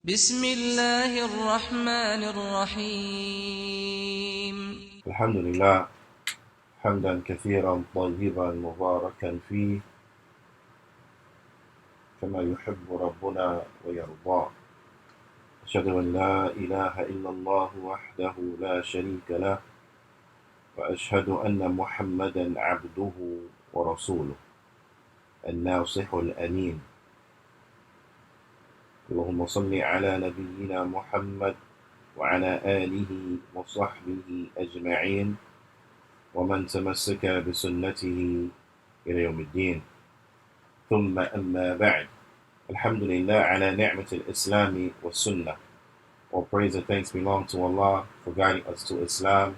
بسم الله الرحمن الرحيم. الحمد لله حمدا كثيرا طيبا مباركا فيه كما يحب ربنا ويرضى. أشهد أن لا إله إلا الله وحده لا شريك له، وأشهد أن محمدا عبده ورسوله الناصح الأمين. اللهم صل على نبينا محمد وعلى آله وصحبه أجمعين ومن تمسك بسنته إلى يوم الدين. ثم أما بعد. Alhamdulillah ala ni'mat al-Islam wa sunnah. All praise and thanks belong to Allah for guiding us to Islam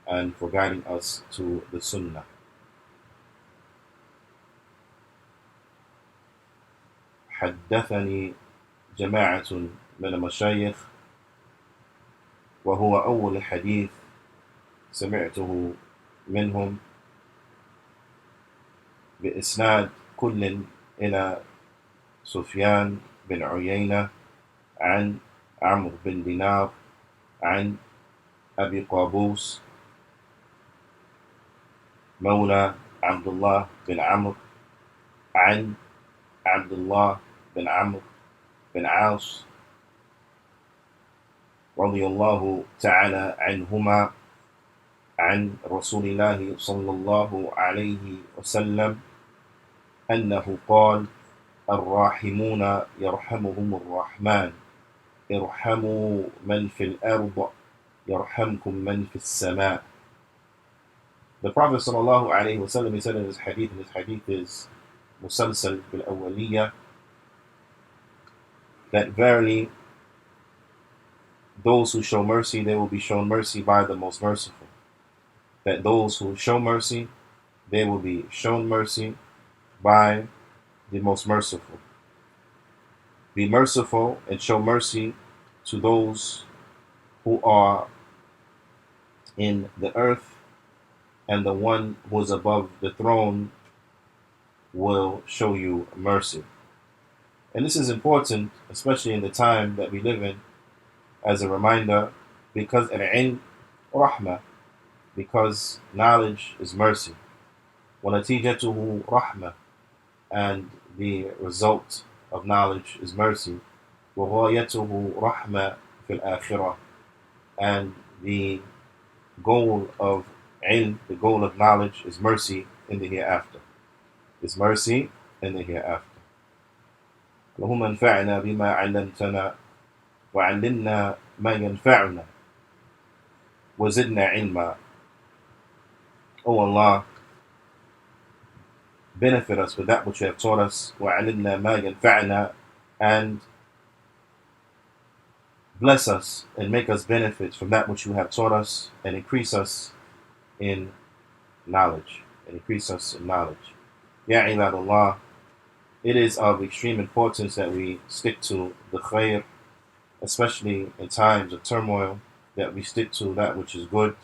and for guiding us to the sunnah. حدثني جماعة من المشايخ، وهو أول حديث سمعته منهم بإسناد كل إلى سفيان بن عيينة عن عمرو بن دينار عن أبي قابوس مولى عبد الله بن عمرو عن عبد الله بن عمرو بن عاص رضي الله تعالى عنهما عن رسول الله صلى الله عليه وسلم أنه قال: الراحمون يرحمهم الرحمن، ارحموا من في الأرض يرحمكم من في السماء. The Prophet sallallahu alayhi wa sallam, he said in his hadith, and his hadith is musalsal bil awwaliyah, that verily those who show mercy, they will be shown mercy by the most merciful. That those who show mercy, they will be shown mercy by the most merciful. Be merciful and show mercy to those who are in the earth, and the one who is above the throne will show you mercy. And this is important, especially in the time that we live in, as a reminder, because al-ilm rahmah, because knowledge is mercy. وَنَتِيجَتُهُ rahmah, and the result of knowledge is mercy. وَغَايَتُهُ رَحْمَةٌ فِي الْآخِرَةِ, and the goal of ilm, the goal of knowledge, is mercy in the hereafter. Is mercy in the hereafter. اللهم انفعنا بما علمتنا وعلمنا ما ينفعنا وزدنا علما. O Allah, benefit us with that which you have taught us, وَعَلِمْنَا مَا يَنْفَعْنَا, and bless us and make us benefit from that which you have taught us, and increase us in knowledge. And increase us in knowledge. Ya ibadallah, it is of extreme importance that we stick to the khair, especially in times of turmoil, that we stick to that which is good,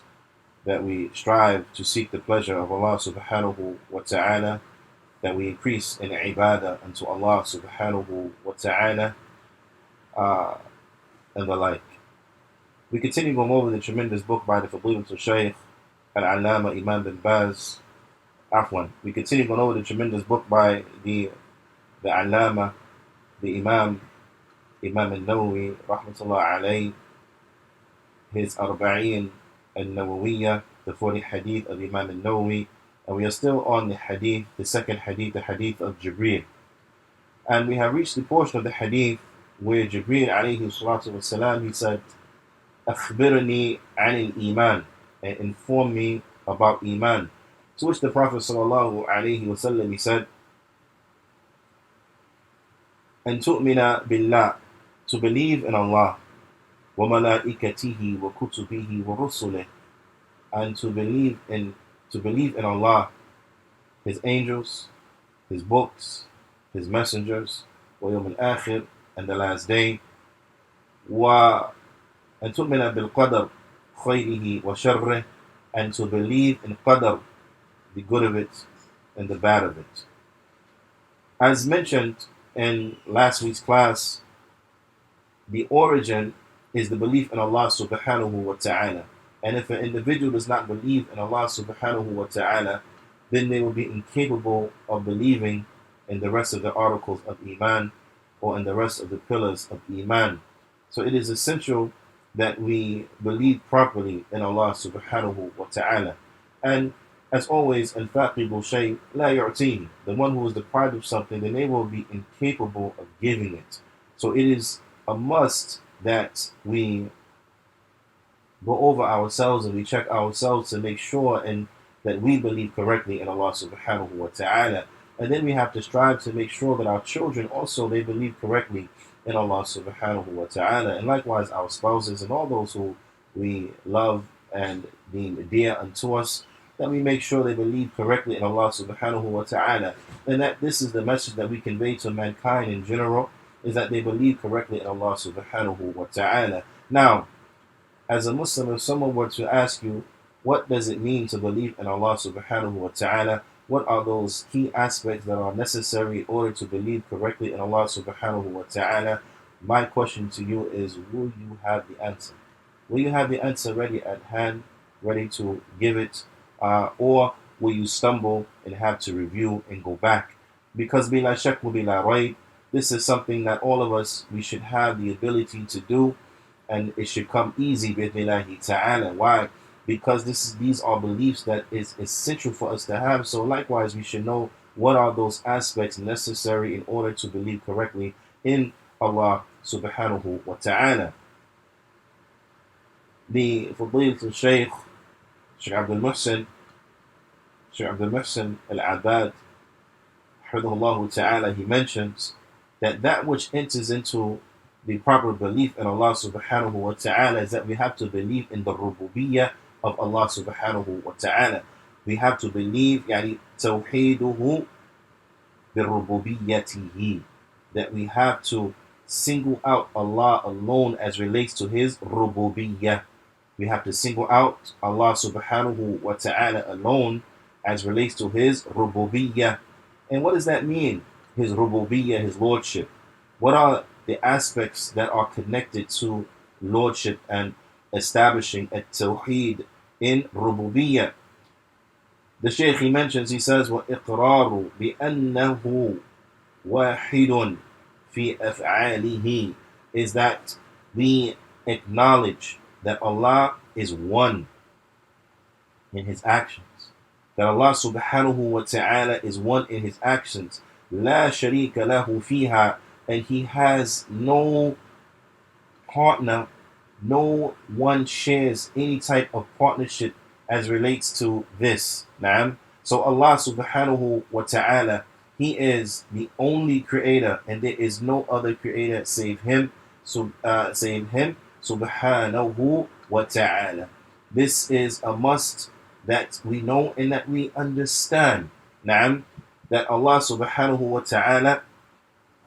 that we strive to seek the pleasure of Allah subhanahu wa ta'ala, that we increase in ibadah unto Allah subhanahu wa ta'ala, and the like. We continue going over the tremendous book by the Fadilatul Shaykh Al-Allama Imam bin Baz. We continue going over the tremendous book by the Allama, the Imam al-Nawawi rahmatullah alayh, his Arba'in al-Nawawiyah, the 40 hadith of Imam al-Nawawi. And we are still on the hadith, the second hadith, the hadith of Jibreel. And we have reached the portion of the hadith where Jibreel alayhi salatu wasalam, he said, أخبرني عن الإيمان, and inform me about Iman. To which the Prophet sallallahu alayhi wasallam, he said, أن تؤمن بالله, to believe in Allah, وملائكته وكتبه ورسله, and to believe in Allah, His angels, His books, His messengers, ويوم الآخر, and the last day, وأن تؤمن بالقدر خيره وشره, and to believe in qadr, the good of it and the bad of it. As mentioned in last week's class, the origin is the belief in Allah subhanahu wa ta'ala. And if an individual does not believe in Allah subhanahu wa ta'ala, then they will be incapable of believing in the rest of the articles of Iman or in the rest of the pillars of Iman. So it is essential that we believe properly in Allah subhanahu wa ta'ala. And as always, al-faqidu shay la yu'tihi. The one who is deprived of something, then they will be incapable of giving it. So it is a must that we go over ourselves and we check ourselves to make sure and that we believe correctly in Allah subhanahu wa ta'ala. And then we have to strive to make sure that our children also they believe correctly in Allah subhanahu wa ta'ala. And likewise our spouses and all those who we love and deem dear unto us, that we make sure they believe correctly in Allah subhanahu wa ta'ala. And that this is the message that we convey to mankind in general, is that they believe correctly in Allah subhanahu wa ta'ala. Now, as a Muslim, if someone were to ask you, what does it mean to believe in Allah subhanahu wa ta'ala? What are those key aspects that are necessary in order to believe correctly in Allah subhanahu wa ta'ala? My question to you is, will you have the answer? Will you have the answer ready at hand, ready to give it? Or will you stumble and have to review and go back? Because bila shak wa bila rayb, this is something that all of us, we should have the ability to do, and it should come easy bi'idhnillahi ta'ala. Why? Because these are beliefs that is essential for us to have. So likewise, we should know what are those aspects necessary in order to believe correctly in Allah subhanahu wa ta'ala. The Fadilatul Shaykh Abdul Muhsin Al-Abbad, Hafidhahullah ta'ala, he mentions that which enters into the proper belief in Allah subhanahu wa ta'ala is that we have to believe in the rububiyyah of Allah subhanahu wa ta'ala. We have to believe tawheeduhu birububiyyatihi, that we have to single out Allah alone as relates to his rububiyyah. We have to single out Allah subhanahu wa ta'ala alone as relates to his rububiyyah. And what does that mean? His rububiyyah, his lordship. What are the aspects that are connected to lordship and establishing a tawheed in rububiyyah? The Shaykh, he mentions, he says, وَإِقْرَارُ بِأَنَّهُ وَاحِدٌ فِي أَفْعَالِهِ, is that we acknowledge that Allah is one in his actions. That Allah subhanahu wa ta'ala is one in his actions. لا شريك له فيها, and he has no partner, no one shares any type of partnership as relates to this. Naam. So Allah subhanahu wa ta'ala, he is the only creator, and there is no other creator save him. Save him subhanahu wa ta'ala. This is a must that we know and that we understand. Naam. That Allah subhanahu wa ta'ala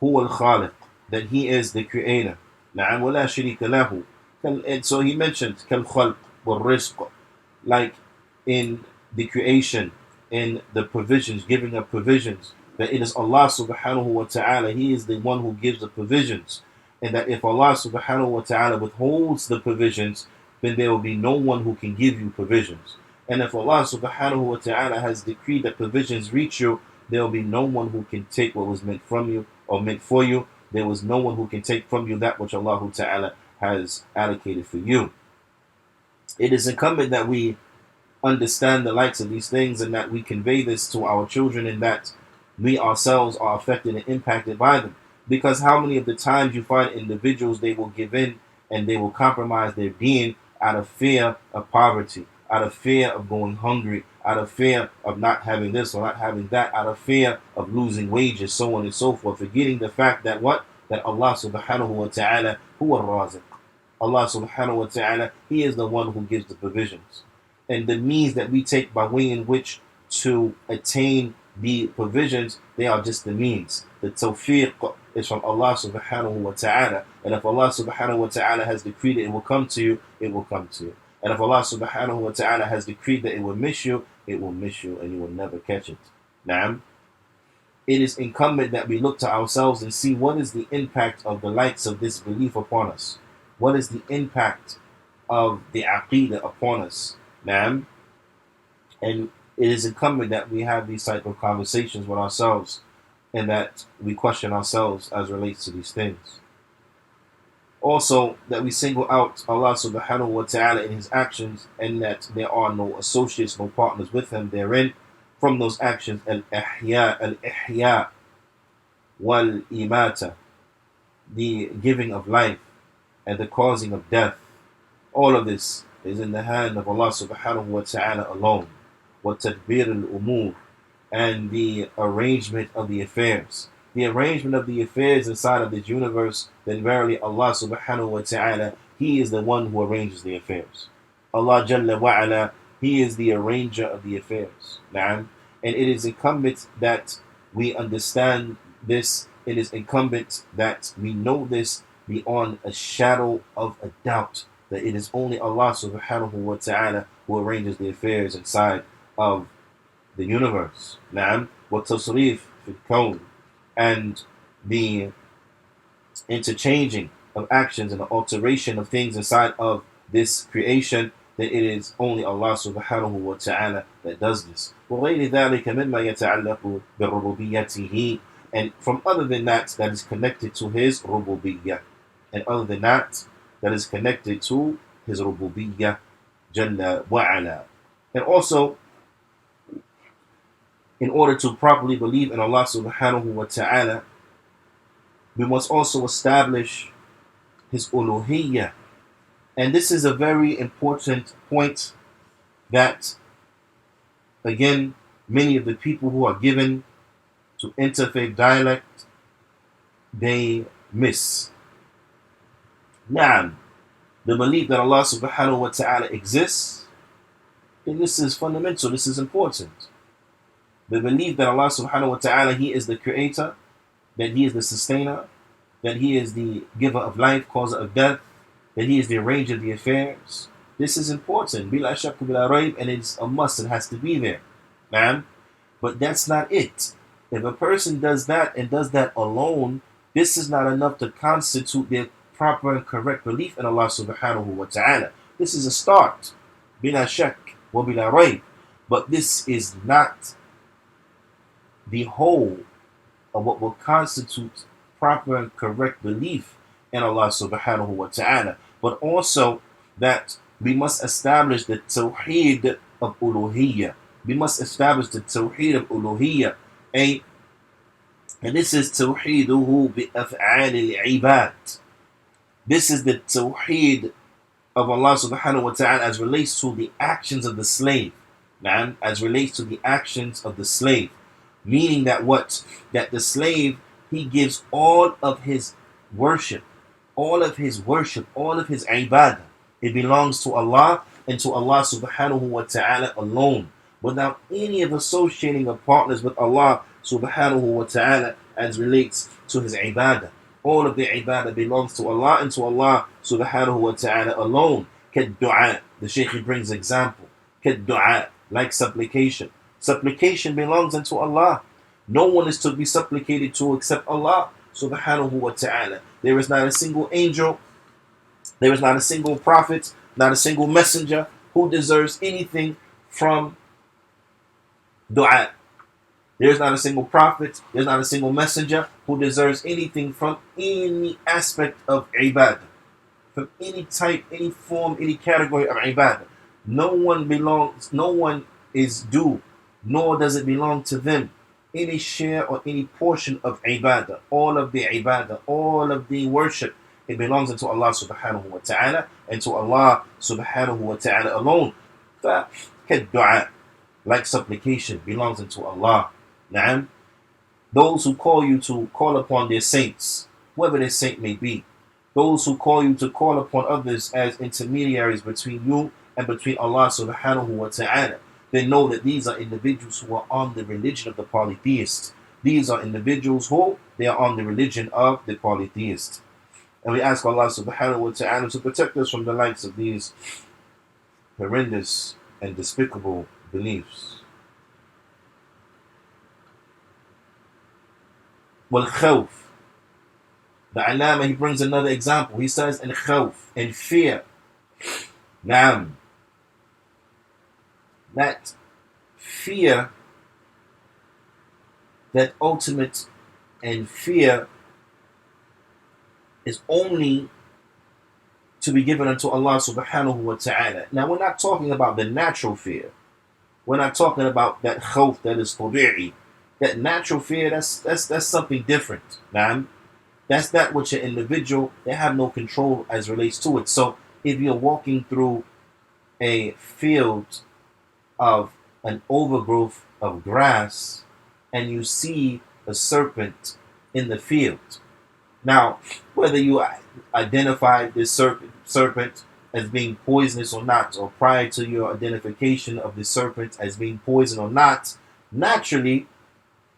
huwa al-khaliq, that he is the creator. Na'am, wa la sharika lahu. And so he mentioned kal-khalq wal-rizq, like in the creation, in the provisions, giving of provisions, that it is Allah subhanahu wa ta'ala, he is the one who gives the provisions. And that if Allah subhanahu wa ta'ala withholds the provisions, then there will be no one who can give you provisions. And if Allah subhanahu wa ta'ala has decreed that provisions reach you, there will be no one who can take what was meant from you or meant for you. There was no one who can take from you that which Allah Ta'ala has allocated for you. It is incumbent that we understand the likes of these things and that we convey this to our children, and that we ourselves are affected and impacted by them. Because how many of the times you find individuals, they will give in and they will compromise their being out of fear of poverty, out of fear of going hungry, out of fear of not having this or not having that, out of fear of losing wages, so on and so forth, forgetting the fact that what? That Allah subhanahu wa ta'ala huwa ar-raziq. Allah subhanahu wa ta'ala, he is the one who gives the provisions. And the means that we take by way in which to attain the provisions, they are just the means. The tawfiq is from Allah subhanahu wa ta'ala. And if Allah subhanahu wa ta'ala has decreed it will come to you, it will come to you. And if Allah subhanahu wa ta'ala has decreed that it will miss you, and you will never catch it. Naam. it is incumbent that we look to ourselves and see what is the impact of the likes of this belief upon us. What is the impact of the aqidah upon us? Ma'am. And it is incumbent that we have these type of conversations with ourselves and that we question ourselves as relates to these things. Also, that we single out Allah subhanahu wa ta'ala in his actions and that there are no associates, no partners with him therein. From those actions, al-ihya wal-imata, the giving of life and the causing of death. All of this is in the hand of Allah subhanahu wa ta'ala alone. وَتَدْبِيرُ الْأُمُورِ, and the arrangement of the affairs. The arrangement of the affairs inside of this universe, then verily Allah subhanahu wa ta'ala, he is the one who arranges the affairs. Allah Jalla wa'ala, he is the arranger of the affairs. Na'am. And it is incumbent that we understand this. It is incumbent that we know this beyond a shadow of a doubt, that it is only Allah subhanahu wa ta'ala who arranges the affairs inside of the universe. Na'am. وَالتَّصْرِيفِ فِي الْكَوْنِ, and the interchanging of actions and the alteration of things inside of this creation, that it is only Allah subhanahu wa ta'ala that does this. وَغَيْرِ ذَلِكَ مِمَّا يَتَعَلَّقُ بِرُبُوبِيَّتِهِ, and from other than that is connected to his rububiyyah, and other than that is connected to his rububiyyah Jalla wa'ala. And also, in order to properly believe in Allah subhanahu wa ta'ala, we must also establish his uluhiyyah. And this is a very important point that, again, many of the people who are given to interfaith dialect, they miss. Naam, the belief that Allah subhanahu wa ta'ala exists, and this is fundamental, this is important. The belief that Allah subhanahu wa ta'ala, he is the creator, that he is the sustainer, that he is the giver of life, causer of death, that he is the arranger of the affairs. This is important. Bila shakku bila raib, and it's a must, it has to be there. Man. But that's not it. If a person does that and does that alone, this is not enough to constitute their proper and correct belief in Allah subhanahu wa ta'ala. This is a start. Bila shak wa bila raib. But this is not the whole of what will constitute proper and correct belief in Allah subhanahu wa ta'ala. But also that we must establish the tawheed of uluhiyyah. We must establish the tawheed of uluhiyyah. And this is tawheeduhu bi af'al al-ibad. This is the tawheed of Allah subhanahu wa ta'ala as relates to the actions of the slave. As relates to the actions of the slave. Meaning that what? That the slave, he gives all of his worship, all of his ibadah. It belongs to Allah and to Allah subhanahu wa ta'ala alone, without any of associating of partners with Allah subhanahu wa ta'ala as relates to his ibadah. All of the ibadah belongs to Allah and to Allah subhanahu wa ta'ala alone. Kad-du'a, the Shaykh brings example. Kad-du'a, like supplication. Supplication belongs unto Allah. No one is to be supplicated to except Allah subhanahu wa ta'ala. There is not a single angel, there is not a single prophet, not a single messenger who deserves anything from dua. There is not a single prophet, there is not a single messenger who deserves anything from any aspect of ibadah, from any type, any form, any category of ibadah. No one is due, nor does it belong to them any share or any portion of ibadah. All of the ibadah, all of the worship, it belongs unto Allah subhanahu wa ta'ala and to Allah subhanahu wa ta'ala alone. Dua, like supplication, belongs unto Allah. Na'am. Those who call you to call upon their saints, whoever their saint may be, those who call you to call upon others as intermediaries between you and between Allah subhanahu wa ta'ala, then know that these are individuals who are on the religion of the polytheists. These are individuals who they are on the religion of the polytheists. And we ask Allah subhanahu wa ta'ala to protect us from the likes of these horrendous and despicable beliefs. والخوف. The Alama, he brings another example. He says, in khawf, in fear. Naam. That fear, that ultimate and fear is only to be given unto Allah subhanahu wa ta'ala. Now we're not talking about the natural fear. We're not talking about that khawf that is tabi'i. That natural fear, that's something different. Naam. That's that which an individual, they have no control as relates to it. So if you're walking through a field of an overgrowth of grass and you see a serpent in the field. Now, whether you identify this serpent as being poisonous or not, or prior to your identification of the serpent as being poison or not, naturally,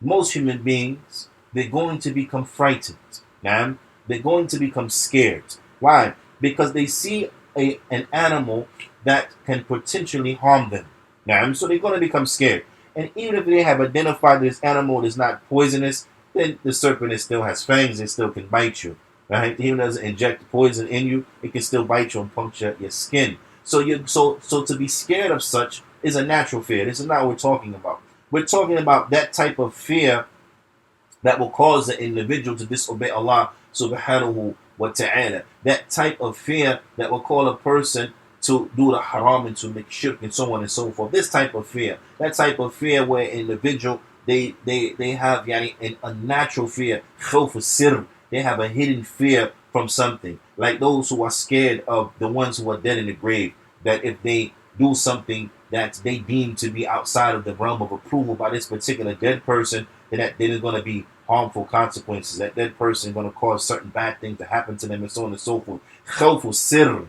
most human beings, they're going to become frightened. Now, they're going to become scared. Why? Because they see an animal that can potentially harm them. Now, so they're going to become scared. And even if they have identified this animal is not poisonous, then the serpent still has fangs and still can bite you. Right? Even doesn't inject poison in you, it can still bite you and puncture your skin. So to be scared of such is a natural fear. This is not what we're talking about. We're talking about that type of fear that will cause the individual to disobey Allah subhanahu wa ta'ala. That type of fear that will call a person to do the haram and to make shirk and so on and so forth. This type of fear. That type of fear where an individual, they have an unnatural fear. Khawf sirr. They have a hidden fear from something. Like those who are scared of the ones who are dead in the grave. That if they do something that they deem to be outside of the realm of approval by this particular dead person, then that there is going to be harmful consequences. That dead person is going to cause certain bad things to happen to them and so on and so forth. Khawf sirr.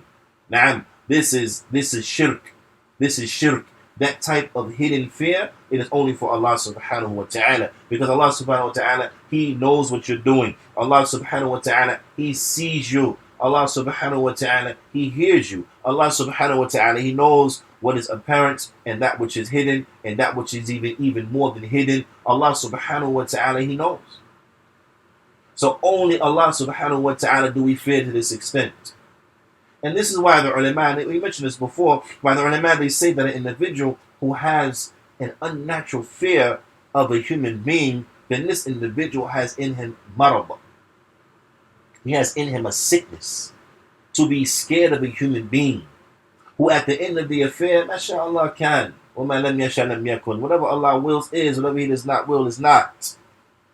Now, this is shirk. This is shirk. That type of hidden fear, it is only for Allah subhanahu wa ta'ala. Because Allah subhanahu wa ta'ala, He knows what you're doing. Allah subhanahu wa ta'ala, He sees you. Allah subhanahu wa ta'ala, He hears you. Allah subhanahu wa ta'ala, He knows what is apparent and that which is hidden and that which is even more than hidden. Allah subhanahu wa ta'ala, He knows. So only Allah subhanahu wa ta'ala do we fear to this extent. And this is why the ulama, we mentioned this before, why the ulama, they say that an individual who has an unnatural fear of a human being, then this individual has in him marad. He has in him a sickness to be scared of a human being who at the end of the affair, mashallah can, whatever Allah wills is, whatever He does not will is not.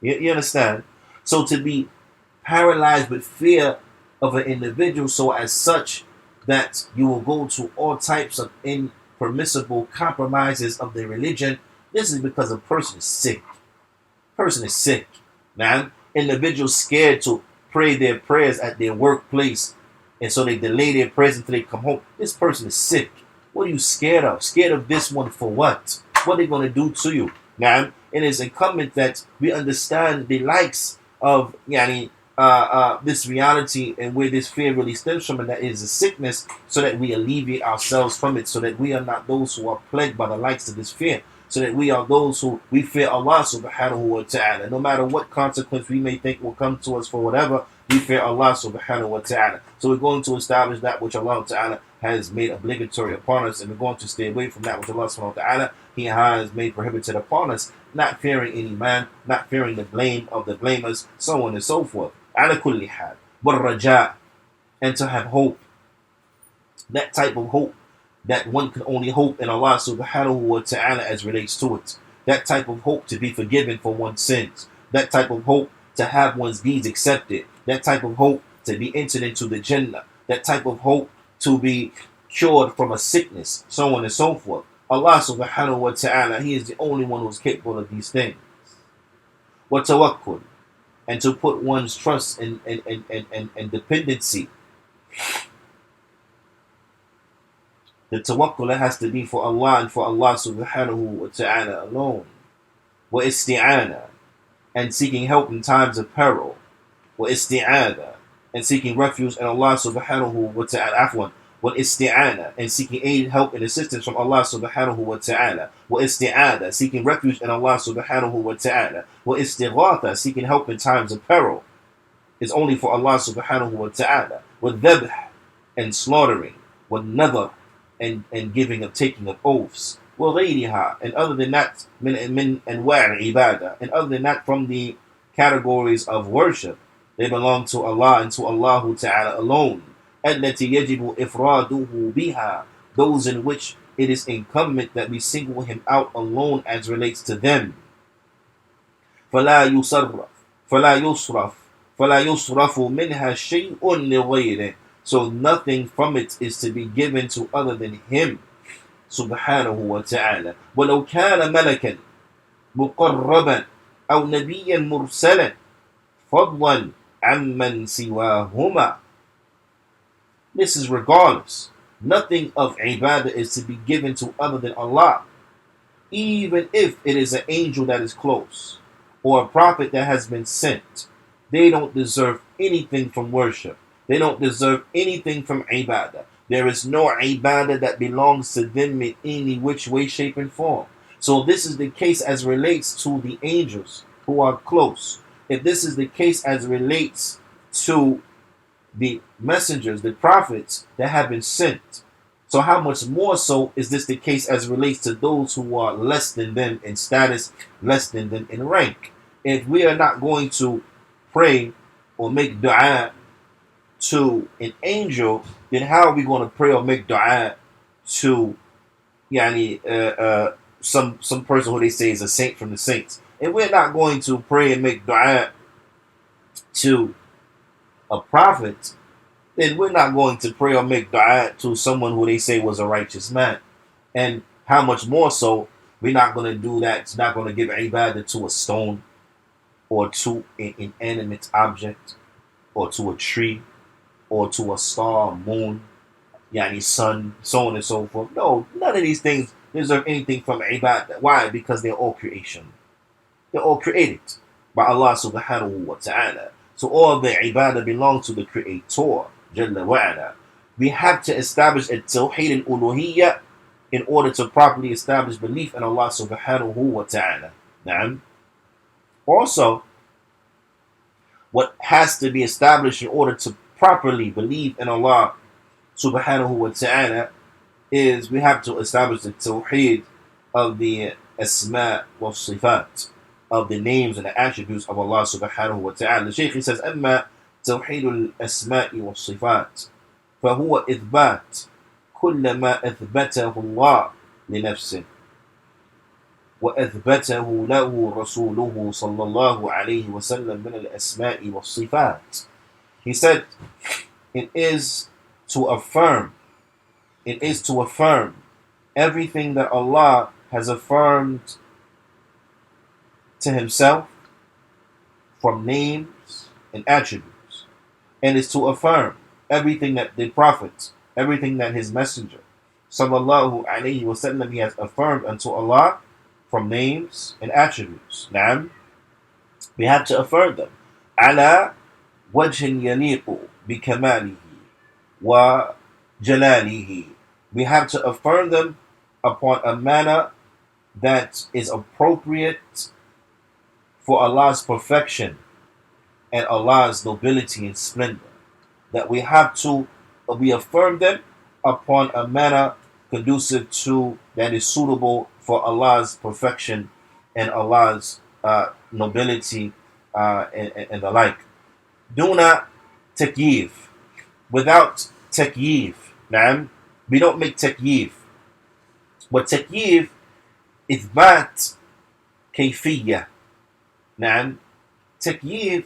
You understand? So to be paralyzed with fear of an individual so as such that you will go to all types of impermissible compromises of their religion, this is because a person is sick. Person is sick. Now, individuals scared to pray their prayers at their workplace, and so they delay their prayers until they come home. This person is sick. What are you scared of? Scared of this one for what? What are they going to do to you? Now, it is incumbent that we understand the likes of this reality and where this fear really stems from, and that is a sickness, so that we alleviate ourselves from it, so that we are not those who are plagued by the likes of this fear, so that we are those who we fear Allah subhanahu wa ta'ala. No matter what consequence we may think will come to us for whatever, we fear Allah subhanahu wa ta'ala. So we're going to establish that which Allah ta'ala has made obligatory upon us, and we're going to stay away from that which Allah subhanahu wa ta'ala He has made prohibited upon us, not fearing any man, not fearing the blame of the blamers, so on and so forth. Ala kulli hal. But raja, and to have hope. That type of hope that one can only hope in Allah subhanahu wa ta'ala as relates to it. That type of hope to be forgiven for one's sins. That type of hope to have one's deeds accepted. That type of hope to be entered into the Jannah. That type of hope to be cured from a sickness, so on and so forth. Allah subhanahu wa ta'ala, He is the only one who is capable of these things. Wa tawakkul, and to put one's trust and dependency. The tawakkul has to be for Allah and for Allah subhanahu wa ta'ala alone. Wa isti'ana, and seeking help in times of peril. Wa isti'adha, and seeking refuge in Allah subhanahu wa ta'ala. وَالْإِسْتِعَانَةِ, and seeking aid, help, and assistance from Allah subhanahu wa ta'ala. وَالْإِسْتِعَاذَةِ, seeking refuge in Allah subhanahu wa ta'ala. وَالْإِسْتِغَاثَةِ, seeking help in times of peril, is only for Allah subhanahu wa ta'ala. وَالذَّبْحِ, and slaughtering. وَالنَّذَرِ, and giving of taking of oaths. وَغَيْرِهَا, and other than that, مِنْ أَنْوَاعِ الْعِبَادَةِ, and other than that from the categories of worship. They belong to Allah and to Allah Ta'ala alone. التي يجب إفراده بها, those in which it is incumbent that we single him out alone as relates to them. فلا يصرف فلا يصرف فلا يصرف منها شيء لغيره, so nothing from it is to be given to other than him subhanahu wa ta'ala. ولو كان ملكا مقربا أو نبيا مرسلا فضلا عمن سواهما. This is regardless. Nothing of ibadah is to be given to other than Allah, even if it is an angel that is close or a prophet that has been sent. They don't deserve anything from worship. They don't deserve anything from ibadah. There is no ibadah that belongs to them in any which way, shape, and form. So this is the case as relates to the angels who are close. If this is the case as relates to the messengers, the prophets that have been sent, so how much more so is this the case as relates to those who are less than them in status, less than them in rank? If we are not going to pray or make dua to an angel, then how are we going to pray or make dua to some person who they say is a saint from the saints? If we're not going to pray and make dua to a prophet, then we're not going to pray or make dua to someone who they say was a righteous man. And how much more so, we're not going to do that. It's not going to give ibadah to a stone or to an inanimate object or to a tree or to a star, moon, sun, so on and so forth. No, none of these things deserve anything from ibadah. Why? Because they're all creation. They're all created by Allah subhanahu wa ta'ala. So all the ibadah belongs to the Creator, Jalla wa'ala. We have to establish a tawheed al-uluhiyyah in order to properly establish belief in Allah subhanahu wa ta'ala. Na'am. Also, what has to be established in order to properly believe in Allah subhanahu wa ta'ala is we have to establish the tawheed of the asma wa sifat, of the names and the attributes of Allah subhanahu wa ta'ala. The Shaykh says, أما توحيد الأسماء والصفات فهو إثبات كل ما أثبته الله لنفسه وأثبته له رسوله صلى الله عليه وسلم من الأسماء والصفات. He said, it is to affirm everything that Allah has affirmed to himself from names and attributes, and is to affirm everything that the Prophet, everything that his messenger sallallahu alayhi wasallam, he has affirmed unto Allah from names and attributes. Naam, we have to affirm them ala wajhin yaliqu bikamalihi wa jalalihi. We have to affirm them upon a manner that is appropriate for Allah's perfection and Allah's nobility and splendor. That we affirm them upon a manner conducive to, that is suitable for Allah's perfection and Allah's nobility and the like. Duna takyif, without takyif. Naam, we don't make takyif. But takyif ithbat kayfiyya. Naam, takyif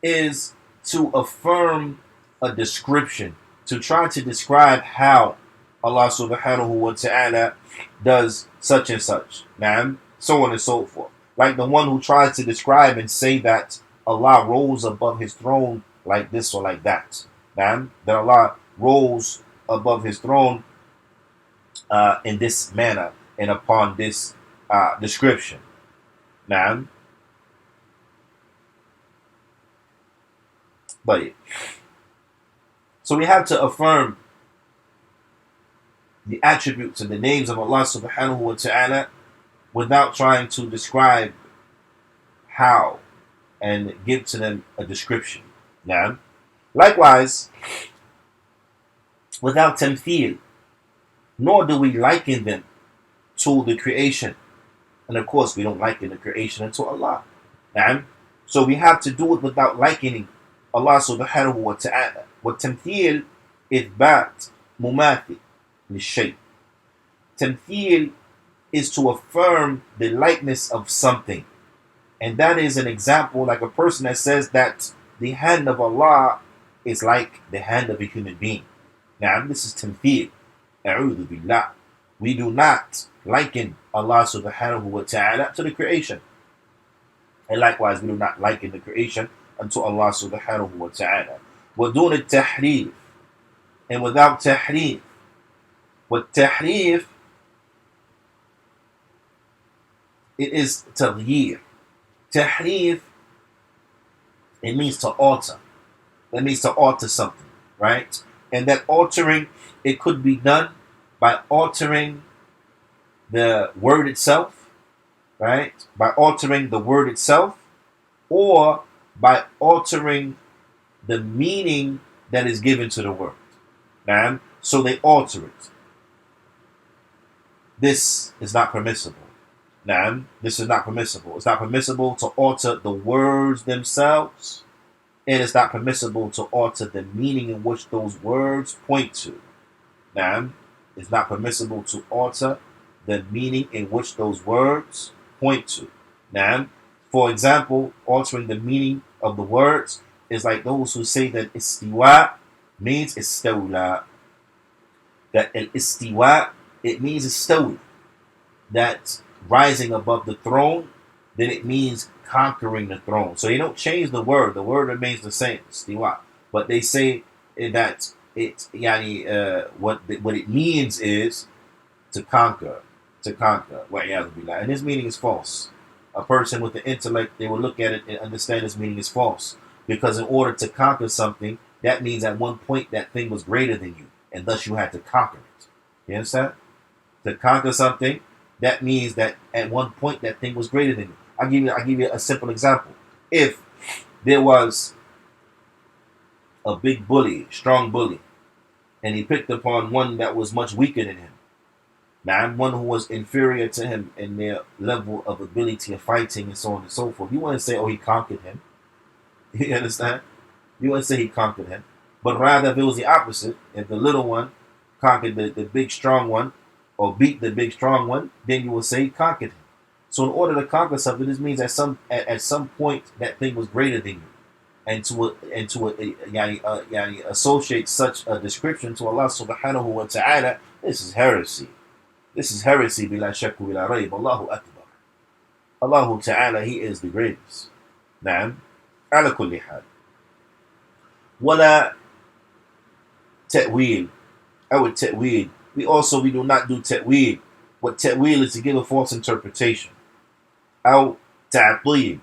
is to affirm a description, to try to describe how Allah subhanahu wa ta'ala does such and such. Naam, so on and so forth. Like the one who tries to describe and say that Allah rose above his throne like this or like that. Naam, that Allah rose above his throne in this manner and upon this description. Naam. But so we have to affirm the attributes and the names of Allah subhanahu wa ta'ala without trying to describe how and give to them a description. Now, likewise, without tamthil, nor do we liken them to the creation. And of course, we don't liken the creation unto Allah. Now, so we have to do it without likening Allah subhanahu wa ta'ala. والتمثيل إثبات مماثل للشيء. Tamthil is to affirm the likeness of something. And that is an example like a person that says that the hand of Allah is like the hand of a human being. Now, this is tamthil. A'udhu billah. We do not liken Allah subhanahu wa ta'ala to the creation. And likewise, we do not liken the creation unto Allah subhanahu wa ta'ala. وَدُونَ التَّحْرِيف. And without tahrif. وَالتَّحْرِيف, it is taghyir. Tahrif, it means to alter. That means to alter something, right? And that altering, it could be done by altering the word itself, right? By altering the word itself, or by altering the meaning that is given to the word. Now, so they alter it. This is not permissible. Now, this is not permissible. It's not permissible to alter the words themselves, and it's not permissible to alter the meaning in which those words point to. Now, it's not permissible to alter the meaning in which those words point to. Now, for example, altering the meaning of the words is like those who say that istiwa means istawla. That istiwa, it means istawla. That rising above the throne, then it means conquering the throne. So they don't change the word. The word remains the same, istiwa. But they say that what it means is to conquer. To conquer. And his meaning is false. A person with the intellect, they will look at it and understand his meaning is false. Because in order to conquer something, that means at one point that thing was greater than you, and thus you had to conquer it. You understand? To conquer something, that means that at one point that thing was greater than you. I'll give you a simple example. If there was a big bully, strong bully, and he picked upon one that was much weaker than him, now one who was inferior to him in their level of ability of fighting and so on and so forth, you want to say, oh, he conquered him. You understand? You wouldn't say he conquered him. But rather, if it was the opposite, if the little one conquered the big strong one, or beat the big strong one, then you will say he conquered him. So in order to conquer something, this means at some point that thing was greater than you. And to associate such a description to Allah subhanahu wa ta'ala, this is heresy. This is heresy, bila shakku bila rayb. Allahu akbar. Allah ta'ala, he is the greatest. Naam. على كل حال ولا تأويل أو التأويل. We do not do ta'wil. What ta'wil is to give a false interpretation. أو تعطيل.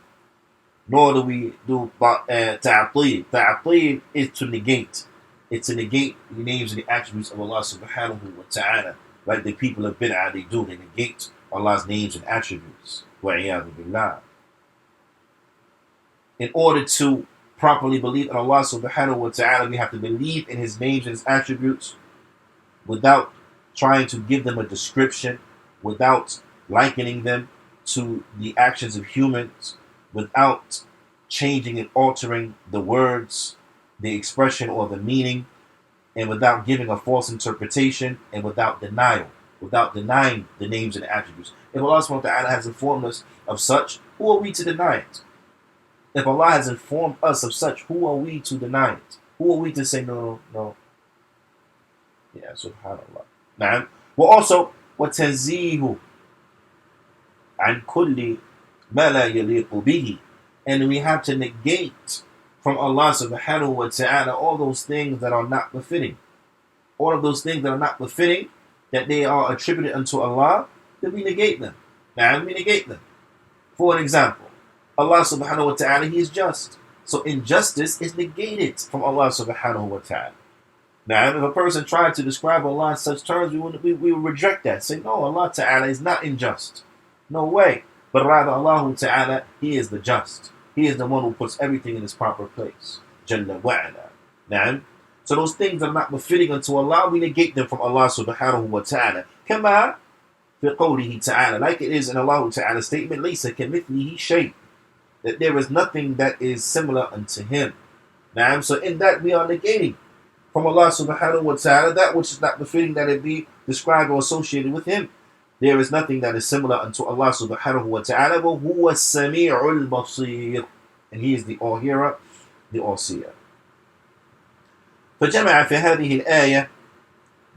Nor do we do تعطيل. تعطيل is to negate. It's to negate the names and the attributes of Allah subhanahu wa ta'ala. Like the people of bid'ah, they do. They negate Allah's names and attributes. وَعِيَاذُ بِاللَّهِ. In order to properly believe in Allah subhanahu wa ta'ala, we have to believe in his names and his attributes without trying to give them a description, without likening them to the actions of humans, without changing and altering the words, the expression, or the meaning, and without giving a false interpretation, and without denial, without denying the names and the attributes. If Allah subhanahu wa ta'ala has informed us of such, who are we to deny it? If Allah has informed us of such, who are we to deny it? Who are we to say no? Yeah, subhanallah. Now, well, also, وَتَنْزِيهُ عَنْ كُلِّ مَا لَا يَلِيقُ بِهِ. And we have to negate from Allah subhanahu wa ta'ala all those things that are not befitting. All of those things that are not befitting, that they are attributed unto Allah, then we negate them. Now, we negate them. For an example, Allah subhanahu wa ta'ala, he is just. So injustice is negated from Allah subhanahu wa ta'ala. Now, if a person tried to describe Allah in such terms, we would reject that. Say, no, Allah Ta'ala is not unjust. No way. But rather, Allah Ta'ala, He is the just. He is the one who puts everything in its proper place. Jalla wa'ala. Now, so those things that are not befitting unto Allah, we negate them from Allah subhanahu wa ta'ala. Kama fi qawlihi ta'ala. Like it is in Allah Ta'ala's statement, Laysa kamithlihi shay. That there is nothing that is similar unto Him. Now, so in that we are negating from Allah subhanahu wa ta'ala that which is not befitting that it be described or associated with Him. There is nothing that is similar unto Allah subhanahu wa ta'ala. وَهُوَ السَّمِيعُ الْبَصِيرُ. And He is the all-hearer, the all-seer. فجمع في هذه الآية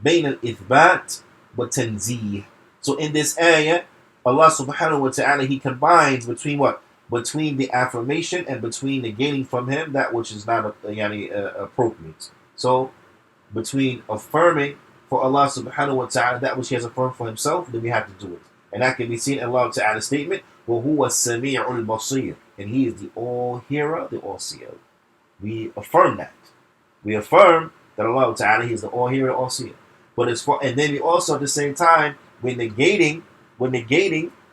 بين الإثبات والتنزيه. So in this ayah, Allah subhanahu wa ta'ala, He combines between what? Between the affirmation and between negating from Him that which is not appropriate. So between affirming for Allah subhanahu wa ta'ala that which He has affirmed for Himself, then we have to do it. And that can be seen in Allah Ta'ala's statement, وَهُوَ السَّمِيعُ الْبَصِيرُ. And He is the all-hearer, the all-seer. We affirm that. We affirm that Allah Ta'ala, He is the all-hearer, all-seer. But as far, and then we also at the same time, we're negating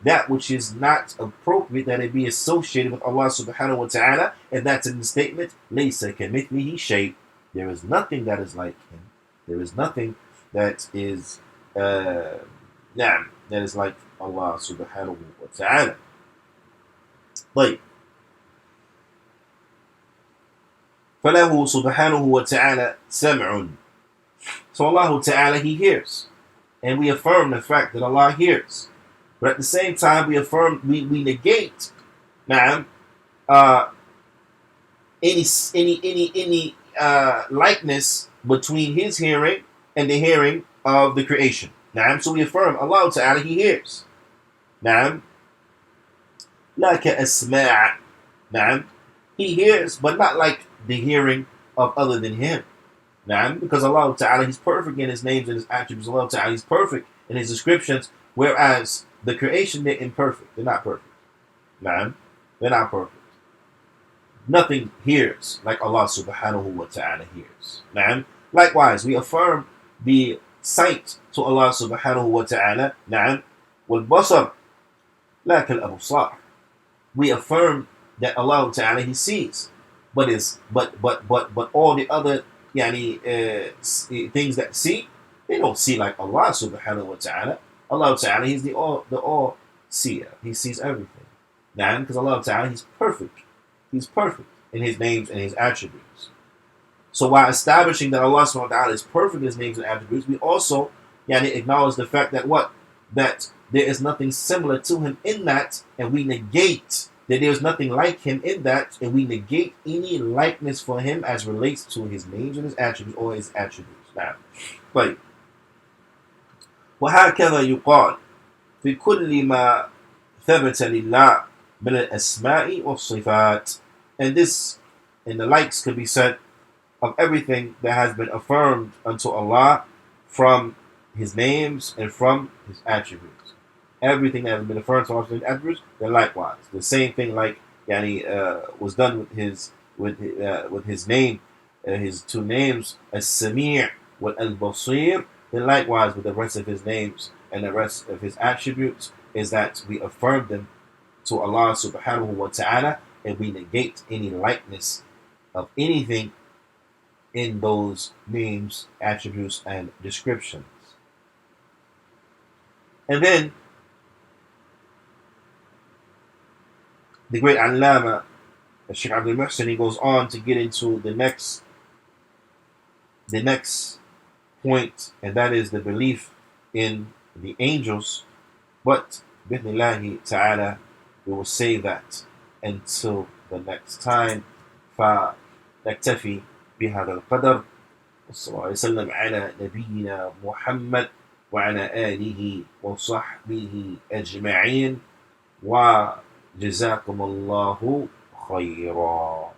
that which is not appropriate that it be associated with Allah subhanahu wa ta'ala, and that's in the statement, لَيْسَ كَمِثْلِهِ شَيْءٍ. There is nothing that is like Him. There is nothing that is like Allah subhanahu wa ta'ala. طيب. فَلَهُ سُبْحَانَهُ وَتَعَالَى سَمْعٌ. So Allah Ta'ala, He hears. And we affirm the fact that Allah hears. But at the same time, we negate any likeness between His hearing and the hearing of the creation. So we affirm Allah Ta'ala, He hears. لا كأسماع. He hears, but not like the hearing of other than Him. Because Allah Ta'ala, He's perfect in His names and His attributes. Allah Ta'ala, He's perfect in His descriptions, whereas the creation, they're imperfect. They're not perfect. They're not perfect. Nothing hears like Allah subhanahu wa ta'ala hears. Likewise, we affirm the sight to Allah subhanahu wa ta'ala. وَالْبَصَرُ لَا كَالْأَبْصَارِ. We affirm that Allah Ta'ala, He sees. But all the other things that see, they don't see like Allah subhanahu wa ta'ala. Allah Ta'ala, He's the all seer. He sees everything. Because Allah Ta'ala, He's perfect. He's perfect in His names and His attributes. So while establishing that Allah subhanahu wa ta'ala is perfect in His names and attributes, we also acknowledge the fact that what? That there is nothing similar to Him in that, and we negate that there is nothing like Him in that, and we negate any likeness for Him as relates to His names and His attributes or His attributes. But وهكذا يقال في كل ما ثبت لله من الأسماء والصفات. And this and the likes could be said of everything that has been affirmed unto Allah from His names and from His attributes. Everything that has been affirmed to Allah from His attributes, then likewise. The same thing like was done with His name, His two names, As-Sami' wa Al-Basir. Then likewise with the rest of His names and the rest of His attributes is that we affirm them to Allah subhanahu wa ta'ala, and we negate any likeness of anything in those names, attributes, and descriptions. And then the great Allama, Shaykh Abdul Muhsin, he goes on to get into the next point, and that is the belief in the angels. But bi'ithnillahi ta'ala, we will say that until the next time. فنكتفي بهذا القدر. وصلى الله وسلم على نبينا محمد وعلى آله وصحبه أجمعين، وجزاكم الله خيرا.